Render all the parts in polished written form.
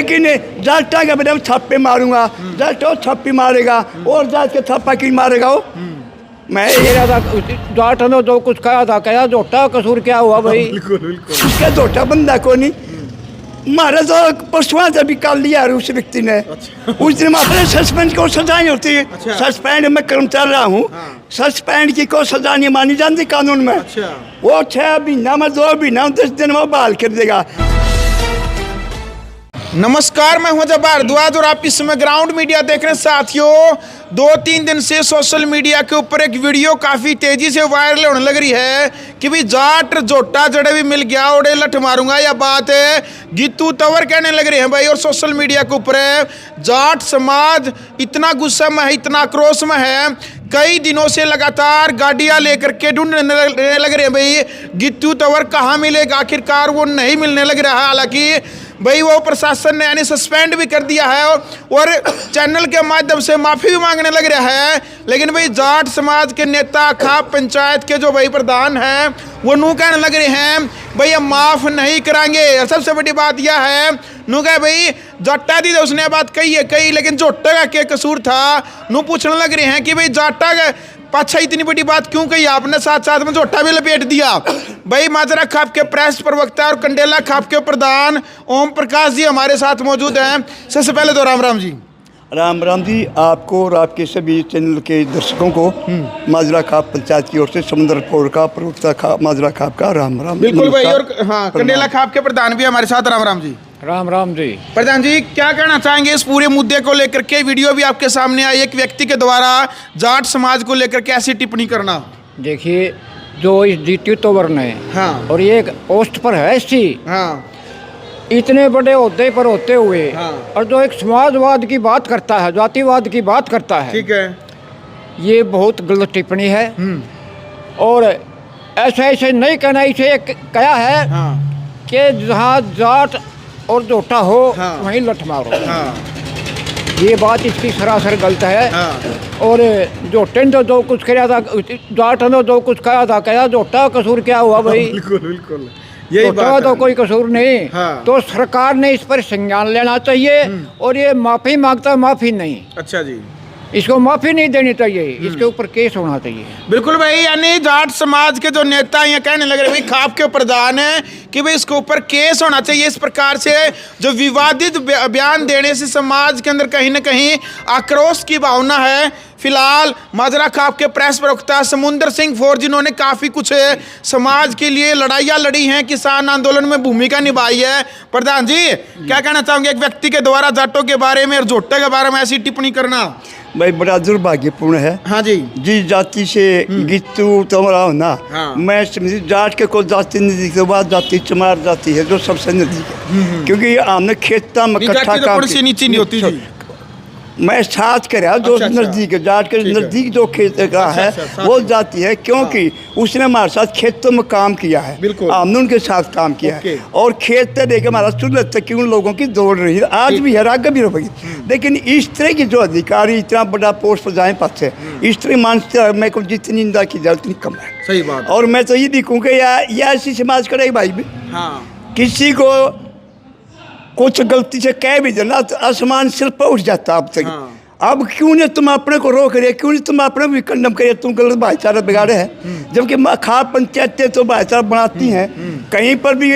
लेकिन जाटा के बेटा छापे मारूंगा, जाटो छापी मारेगा और जाट के छापा की मारेगा वो। मैं ये जाट ने जो कुछ कहा था, कहा झोटा कसूर क्या हुआ भाई? बिल्कुल बिल्कुल। उसका झोटा बंदा को नहीं मारा तो परसों से भी कर लिया उस व्यक्ति ने। उस दिन अपने सस्पेंड को सजा नहीं होती। सस्पेंड में कर्म चल रहा हूँ, सस्पेंड की कोई सजा नहीं मानी जाती कानून में। वो 6 महीना में 2 महीना 10 दिन में बहाल कर देगा। नमस्कार, मैं हूं जब भारद्वाज और आप इस समय ग्राउंड मीडिया देख रहे हैं। साथियों, 2-3 दिन से सोशल मीडिया के ऊपर एक वीडियो काफ़ी तेज़ी से वायरल होने लग रही है कि भाई जाट झोटा जड़े भी मिल गया ओडे लठ मारूंगा। या बात है गीतू तंवर कहने लग रहे हैं भाई। और सोशल मीडिया के ऊपर है जाट समाज इतना गुस्सा में है, इतना आक्रोश में है, कई दिनों से लगातार गाड़ियां लेकर के ढूंढने लग रहे हैं भाई गीतू तंवर कहाँ मिलेगा। आखिरकार वो नहीं मिलने लग रहा है। हालांकि भाई वो प्रशासन ने यानी सस्पेंड भी कर दिया है और चैनल के माध्यम से माफ़ी भी मांगने लग रहा है। लेकिन भाई जाट समाज के नेता खाप पंचायत के जो भाई प्रधान हैं वो नू कहने लग रहे हैं भाई हम माफ़ नहीं कराएंगे। सबसे बड़ी बात यह है नू कहे भाई जाटा दी तो उसने बात कही है कही, लेकिन झोटा का क्या कसूर था। नू पूछने लग रहे हैं कि भाई जाटा का पाछा इतनी बड़ी बात क्यों कही आपने, साथ साथ में झोटा भी लपेट दिया। भाई माजरा खाप के प्रेस प्रवक्ता और कंडेला खाप के प्रधान ओम प्रकाश जी हमारे साथ मौजूद हैं। सबसे पहले तो राम राम जी। राम राम जी आपको और आपके सभी चैनल के दर्शकों को माजरा खाप पंचायत की ओर से समुद्रपुर का प्रवक्ता माजरा खाप का राम राम। बिल्कुल भाई। और हाँ, कंडेला खाप के प्रधान भी हमारे साथ। राम राम जी। राम राम जी। प्रधान जी, क्या कहना चाहेंगे इस पूरे मुद्दे को लेकर के? वीडियो भी आपके सामने आई, एक व्यक्ति के द्वारा जाट समाज को लेकर के ऐसी टिप्पणी करना। देखिए, जो इस जीतू तंवर ने हाँ। और ये एक पोस्ट पर है सी, हाँ। इतने बड़े ओहदे पर होते हुए हाँ। और जो एक समाजवाद की बात करता है, जातिवाद की बात करता है, ठीक है, ये बहुत गलत टिप्पणी है। और ऐसे ऐसे नहीं कहना, इसे क्या है हाँ। कि जहाँ जाट और झोटा हो हाँ। वहीं लठ मारो। हाँ। ये बात इसकी सरासर गलत है। हाँ। और झोटे ने जो कुछ किया था, जाट ने जो कुछ कहा था, कहा झोटा कसूर क्या हुआ भाई? बिल्कुल बिल्कुल, यही झोटा बात तो है। कोई कसूर नहीं। हाँ। तो सरकार ने इस पर संज्ञान लेना चाहिए। और ये माफ़ी मांगता, माफ़ी नहीं, अच्छा जी, इसको माफ़ी नहीं देनी चाहिए, इसके ऊपर केस होना चाहिए। बिल्कुल भाई। यानी जाट समाज के जो नेता ये कहने लग रहे भाई खाप के प्रधान है कि भाई इसके ऊपर केस होना चाहिए। इस प्रकार से जो विवादित बयान देने से समाज के अंदर कहीं ना कहीं आक्रोश की भावना है। फिलहाल माजरा खाप के प्रेस प्रवक्ता समुंदर सिंह फोर, जिन्होंने काफ़ी कुछ समाज के लिए लड़ाइयाँ लड़ी हैं, किसान आंदोलन में भूमिका निभाई है। प्रधान जी, क्या कहना चाहोगे एक व्यक्ति के द्वारा जाटों के बारे में और झोटे के बारे में ऐसी टिप्पणी करना? भाई बड़ा दुर्भाग्यपूर्ण है। हाँ जी। जिस जाति से गीतू तंवर होना, हाँ। मैं समझी जाट के कोई जाति नजदीक के बाद जाति चमार जाति है जो सबसे नजदीक है। क्योंकि हमने खेता में इकट्ठा काम से नीचे नहीं होती जी। मैं साथ कर जो अच्छा। नज़दीक है, जाट के नज़दीक जो खेत का है वो जाति है, क्योंकि उसने हमारे साथ खेतों में काम किया है। बिल्कुल। हमने उनके साथ काम किया है और खेत पे देखे हमारा सुलझ तक की उन लोगों की दौड़ रही है, आज भी है, आगे भी रहेगी। लेकिन इस तरह की जो अधिकारी इतना बड़ा पोस्ट पर जाए पास है, इस तरह मानसिकता मेरे को जितनी निंदा की जाए उतनी कम है। सही बात। और मैं तो ये दिखूँ कि यह ऐसी समाज करेगी भाई भी। हाँ। किसी को कुछ गलती से कह भी देना तो आसमान सिर पर उठ जाता अब तक। हाँ। अब क्यों नहीं तुम अपने को रोक रहे, क्यों नहीं तुम अपने भी कंडम करिए, तुम गलत भाईचारा बिगाड़े हैं। जबकि खाप पंचायतें तो भाईचारा बनाती हैं। कहीं पर भी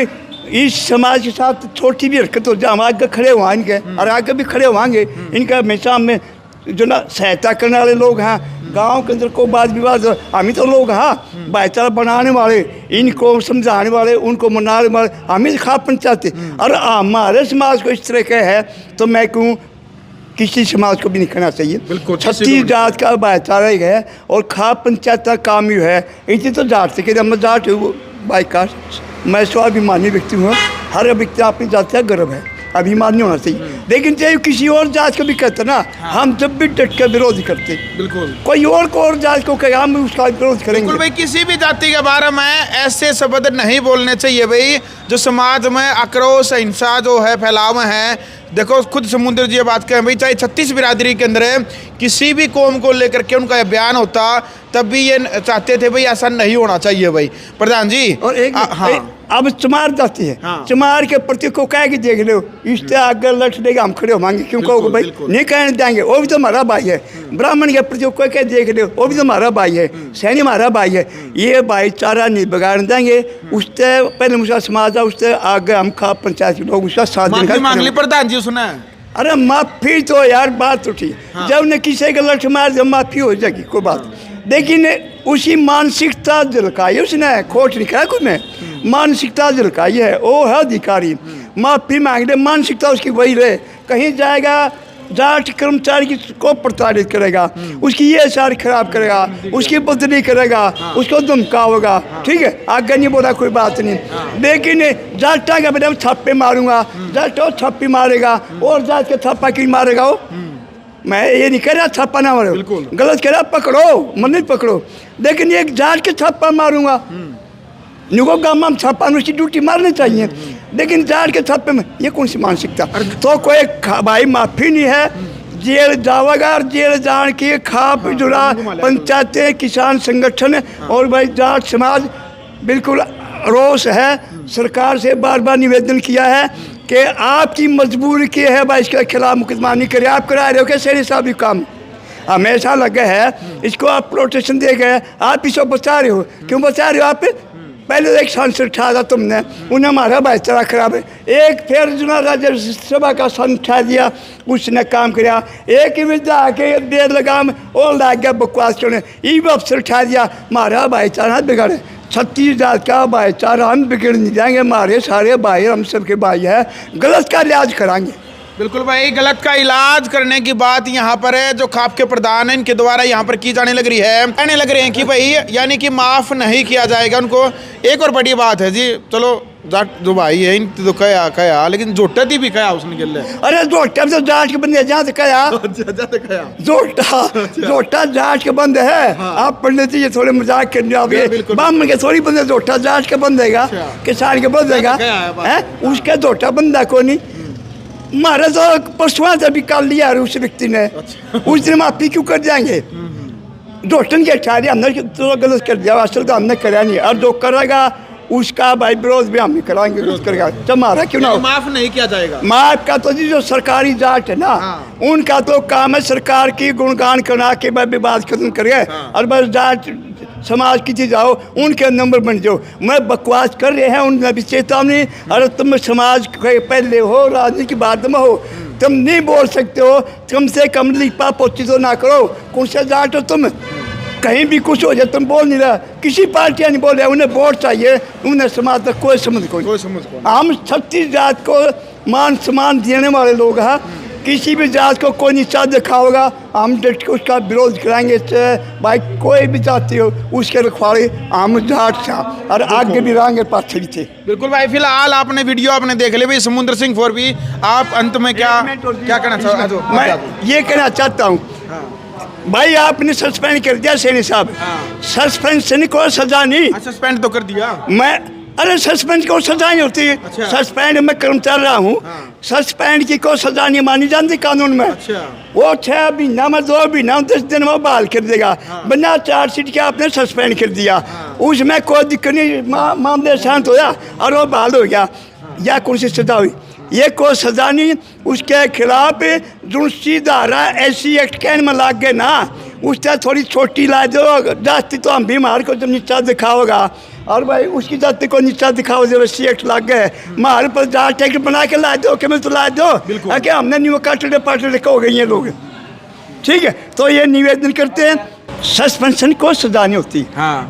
इस समाज के साथ छोटी भी हरकत हो जाए, हम आगे खड़े हुआ इनके और आगे भी खड़े होंगे। इनका हमेशा में जो ना सहायता करने वाले लोग हैं। गांव के अंदर को वाद विवाद हम ही तो लोग हाँ, भाईचारा बनाने वाले, इनको समझाने वाले, उनको मनाने वाले हम ही खाप पंचायत। और हमारे समाज को इस तरह का है तो मैं कहूँ किसी समाज को भी नहीं करना चाहिए। बिल्कुल। 36 जात का भाईचारा ही है और खाप पंचायत का काम ही है। इसी तो जाट से कहते हम जाट बाईकाट, मैं स्वाभिमानी व्यक्ति हूँ। हर व्यक्ति अपनी जात का गर्व है, अभिमानी होना चाहिए। लेकिन चाहे किसी और जात को भी कहते ना, हम जब भी डट कर विरोध करते। बिल्कुल। कोई और को और जात को कहे हम उसका विरोध करेंगे। बिल्कुल भाई, किसी भी जाति के बारे में ऐसे शब्द नहीं बोलने चाहिए भाई जो समाज में आक्रोश हिंसा जो है फैलाव है। देखो खुद समुद्र जी ये बात कहें भाई, चाहे 36 बिरादरी के अंदर किसी भी कौम को लेकर के उनका बयान होता तब भी ये चाहते थे भाई ऐसा नहीं होना चाहिए भाई। प्रधान जी और एक हाँ अब चमार जाती है, हाँ। चमार के प्रति को कह के देख लो, इससे आगे लट देगा हम खड़े होंगे, क्यों कहोगे भाई नहीं कहने देंगे, वो भी तो हमारा भाई है। ब्राह्मण के प्रति कोई कह देख लो, वो भी तो हमारा भाई है, सैनी हमारा भाई है। ये भाईचारा नहीं बिगाड़ देंगे, उससे पहले मुझे समाज है, उससे आगे हम खा पंचायत के लोग उसका साथ माफी मांग ली प्रधान जी सुना है। अरे माफी तो यार बात उठी, जब ने किसी का लठ मार जब माफी हो जाएगी कोई बात, लेकिन उसी मानसिकता झलकाई उसने, खोट नहीं कहा कुछ ने, मानसिकता झलकाई है, वो है अधिकारी। माफी मांग दे, मानसिकता उसकी वही रहे, कहीं जाएगा जाट कर्मचारी की को प्रताड़ित करेगा, उसकी ये सारी खराब करेगा, उसकी बदली करेगा, उसको धमकाओगा, ठीक है, आगे नहीं बोला कोई बात नहीं, लेकिन जाटा का बेटा छापे मारूंगा, जाटा छापी मारेगा और जाट के छापा क्यों मारेगा वो, मैं ये नहीं कह रहा छापा ना मारो, गलत कह रहा पकड़ो, मन नहीं पकड़ो, लेकिन एक जाट के छापा मारूंगा, नुको गामा में छापा उसकी ड्यूटी मारनी चाहिए, लेकिन जाट के छापे में ये कौन सी मानसिकता। तो कोई भाई माफी नहीं है, जेल जावेगा, और जेल जान के खाप जुड़ा पंचायतें, किसान संगठन और भाई जाट समाज बिल्कुल रोष है। सरकार से बार बार निवेदन किया है कि आपकी मजबूरी की है भाई इसके खिलाफ मुकदमा नहीं करे, आप करा रहे हो क्या सैनी साहब ये काम हमेशा लगे है, इसको आप प्रोटेक्शन दे गए, आप इसको बचा रहे हो, क्यों बचा रहे हो आप। पहले एक सांसद उठा था तुमने, उन्हें हमारा भाईचारा खराब है, एक फिर जुना राज्यसभा का सांसद उठा दिया, उसने काम किया, एक विधा के देर लगाम और लाग गया बकवास करने, ये अफसर उठा दिया, हमारा भाईचारा बिगड़े, 36 जात का भाईचारा हम बिगड़ नहीं जाएंगे, हमारे सारे भाई हम सबके भाई है, गलत का इलाज कराएंगे। बिल्कुल भाई, गलत का इलाज करने की बात यहाँ पर है, जो खाप के प्रधान है इनके द्वारा यहाँ पर की जाने लग रही है, कहने लग रहे हैं कि भाई यानी कि माफ नहीं किया जाएगा उनको। एक और बड़ी बात है जी, चलो जाट जो भाई है इन तो कया लेकिन जोटा थी भी कया उसने के लिए, अरे जोटा तो जाट के बंदे जहाँ से कया जोटा जाट के बंदे है। आप पंडित जी ये थोड़े मजाक करने आ गए, ब्राह्मण के थोड़ी बंदे जोटा जाट के बंदेगा, किसान के बंदेगा है, उसका जोटा बंदा को नहीं। हमारा तो परसों से भी काल लिया उस व्यक्ति ने, उस दिन माफी क्यों कर जाएंगे, जोटन के ठहरे हमने तो गलत कर दिया, असल तो हमने कराया नहीं, और जो करेगा उसका भाई विरोध भी हम कराएंगे, विरोध करेगा तो हमारा क्यों ना हो। माफ नहीं किया जाएगा, माफ का तो जी जो सरकारी जाट है ना, उनका तो काम है सरकार की गुणगान करा के भाई विवाद खत्म करिए, और बस जाट समाज की चीज आओ उनके नंबर बन जाओ। मैं बकवास कर रहे हैं उनमें भी चेतावनी, अरे तुम समाज के पहले हो, राजनीति की बात में हो, तुम नहीं बोल सकते हो, कम से कम लिपा पोती तो ना करो, कौन सा जाट हो तुम, कहीं भी कुछ हो जाए तुम बोल नहीं रहा, किसी पार्टियाँ नहीं बोल रहे, उन्हें वोट चाहिए, उन्हें समाज तक कोई समझ कोई हम 36 जात को मान सम्मान देने वाले लोग हैं, किसी भी जात को कोई नीचा दिखाओगा हम डट के उसका विरोध कराएंगे, भाई कोई भी जाति हो उसके रखवाले हम जाट से और आगे भी रहेंगे पाछे भी थे। बिल्कुल भाई, फिलहाल आपने वीडियो आपने देख लिया भाई, समुद्र सिंह फोर भी, आप अंत में क्या कहना चाहते हो। मैं ये कहना चाहता हूँ भाई, आपने सस्पेंड कर दिया सैनी साहब, सस्पेंशन को सजा नहीं, सस्पेंड तो कर दिया मैं, अरे सस्पेंड को सजा नहीं होती, सस्पेंड मैं कर्मचारी रहा हूँ, सस्पेंड की कोई सजा नहीं मानी जाती कानून में, वो 6 महीना में 2 महीना 10 दिन में बहाल कर देगा, बिना चार्जशीट के आपने सस्पेंड कर दिया, उसमें कोई दिक्कत नहीं, मामले शांत होया और वो बहाल हो गया, या कौन सी सजा हुई, ये कोई सजा नहीं, उसके खिलाफ जो धारा ऐसी एक्ट कैन में लाग गए ना, उससे थोड़ी छोटी ला दो, जाति तो हम भी मार को जब नीचा दिखाओगा, और भाई उसकी जाति को नीचा दिखाओ जब ऐसी एक्ट लाग गए, मार पर जाट एक्ट बना के ला दो, कि तो ला दो, कि हमने न्यू काटले पाटले हो गई हैं लोग, ठीक है। तो ये निवेदन करते हैं, सस्पेंशन को सजा नहीं होती,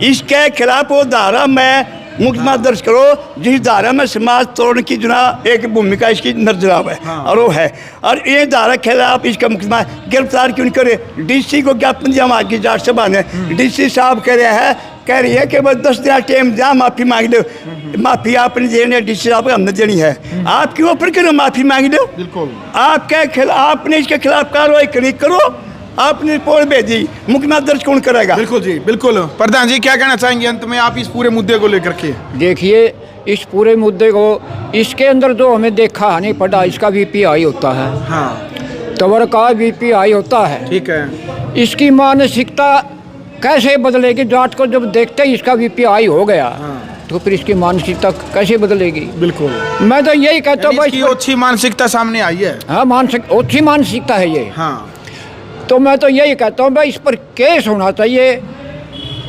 इसके खिलाफ वो धारा में मुकदमा दर्ज करो जिस धारा में समाज तोड़ने की जुना एक भूमिका इसकी नजराब है, और वो है, और ये धारा खिलाफ इसका मुकदमा गिरफ्तार क्यों नहीं करे। डीसी को ज्ञापन दिया हमारी की जाट सभा ने, डीसी साहब कह रही है कि बस 10 दिन टाइम दिया, माफ़ी मांग दो, माफ़ी आपने देनी है, डीसी साहब हमने देनी है, आप क्यों फिर करो माफ़ी मांग दो, आपके खिलाफ आपने इसके खिलाफ कार्रवाई करो, आपने रिपोर्ट भेजी, मुकदमा दर्ज कौन करेगा। बिल्कुल जी, बिल्कुल। प्रधान जी क्या कहना चाहेंगे अंत में आप इस पूरे मुद्दे को लेकर के। देखिए इस पूरे मुद्दे को, इसके अंदर जो हमें देखा नहीं पड़ा, इसका बीपी हाई होता है, तवर का बीपी हाई होता है, ठीक है, इसकी मानसिकता कैसे बदलेगी, जाट को जब देखते ही इसका बीपी हाई हो गया, तो फिर इसकी मानसिकता कैसे बदलेगी? बिल्कुल। मैं तो यही कहता हूँ भाई, इसकी अच्छी मानसिकता सामने आई है। हाँ मानसिक अच्छी मानसिकता है ये। हाँ, तो मैं तो यही कहता हूँ भाई, इस पर केस होना चाहिए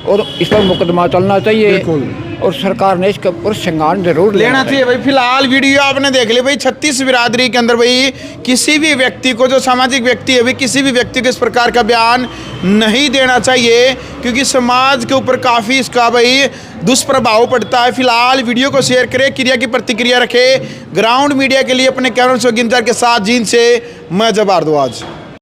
और इस पर मुकदमा चलना चाहिए। बिल्कुल। और सरकार ने इसके ऊपर संज्ञान जरूर लेना चाहिए भाई। फिलहाल वीडियो आपने देख ली भाई, 36 बिरादरी के अंदर भाई किसी भी व्यक्ति को, जो सामाजिक व्यक्ति है भाई, किसी भी व्यक्ति को इस प्रकार का बयान नहीं देना चाहिए, क्योंकि समाज के ऊपर काफ़ी इसका भाई दुष्प्रभाव पड़ता है। फिलहाल वीडियो को शेयर करें, क्रिया की प्रतिक्रिया रखें। ग्राउंड मीडिया के लिए अपने कैमरा से गिनजार के साथ जींद से मैं जब भारद्वाज।